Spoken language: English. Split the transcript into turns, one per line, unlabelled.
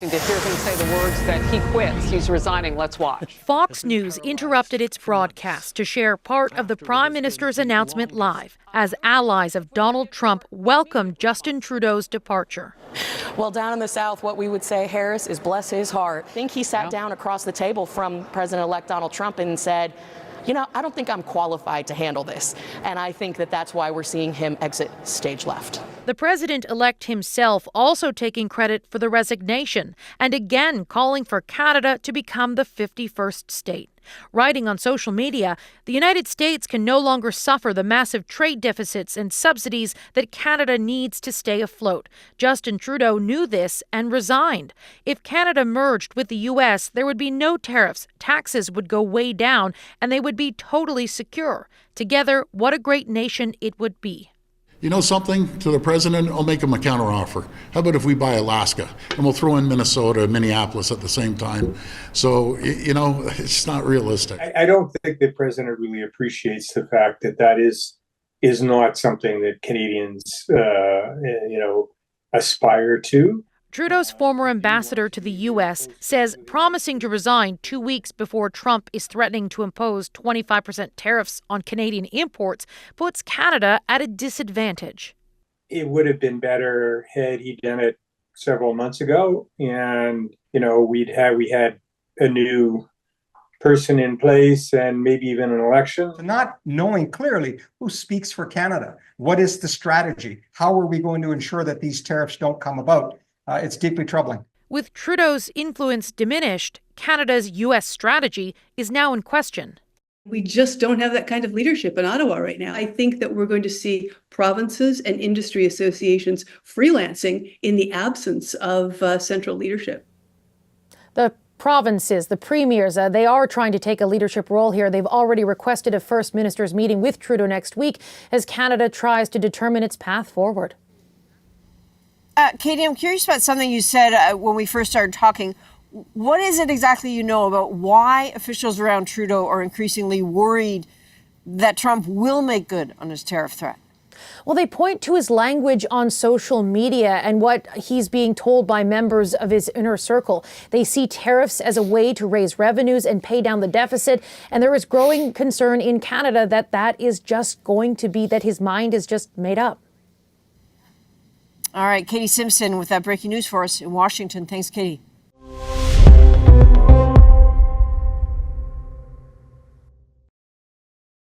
To hear him say the words that he quits, he's resigning. Let's watch.
Fox News interrupted its broadcast to share part of the Prime Minister's announcement live as allies of Donald Trump welcomed Justin Trudeau's departure.
Well, down in the South, what we would say, Harris, is bless his heart. I think he sat down across the table from President-elect Donald Trump and said, you know, I don't think I'm qualified to handle this. And I think that that's why we're seeing him exit stage left.
The president-elect himself also taking credit for the resignation and again calling for Canada to become the 51st state. Writing on social media, the United States can no longer suffer the massive trade deficits and subsidies that Canada needs to stay afloat. Justin Trudeau knew this and resigned. If Canada merged with the U.S., there would be no tariffs, taxes would go way down, and they would be totally secure. Together, what a great nation it would be.
You know something, to the president, I'll make him a counteroffer. How about if we buy Alaska and we'll throw in Minnesota and Minneapolis at the same time? So, you know, it's not realistic.
I don't think the president really appreciates the fact that that is not something that Canadians, aspire to.
Trudeau's former ambassador to the U.S. says promising to resign 2 weeks before Trump is threatening to impose 25% tariffs on Canadian imports puts Canada at a disadvantage.
It would have been better had he done it several months ago, and we had a new person in place and maybe even an election.
Not knowing clearly who speaks for Canada, what is the strategy, how are we going to ensure that these tariffs don't come about? It's deeply troubling.
With Trudeau's influence diminished, Canada's U.S. strategy is now in question.
We just don't have that kind of leadership in Ottawa right now. I think that we're going to see provinces and industry associations freelancing in the absence of central leadership.
The provinces, the premiers, they are trying to take a leadership role here. They've already requested a First Minister's meeting with Trudeau next week as Canada tries to determine its path forward.
Katie, I'm curious about something you said when we first started talking. What is it exactly you know about why officials around Trudeau are increasingly worried that Trump will make good on his tariff threat?
Well, they point to his language on social media and what he's being told by members of his inner circle. They see tariffs as a way to raise revenues and pay down the deficit. And there is growing concern in Canada that that is just going to be, that his mind is just made up.
All right, Katie Simpson with that breaking news for us in Washington. Thanks, Katie.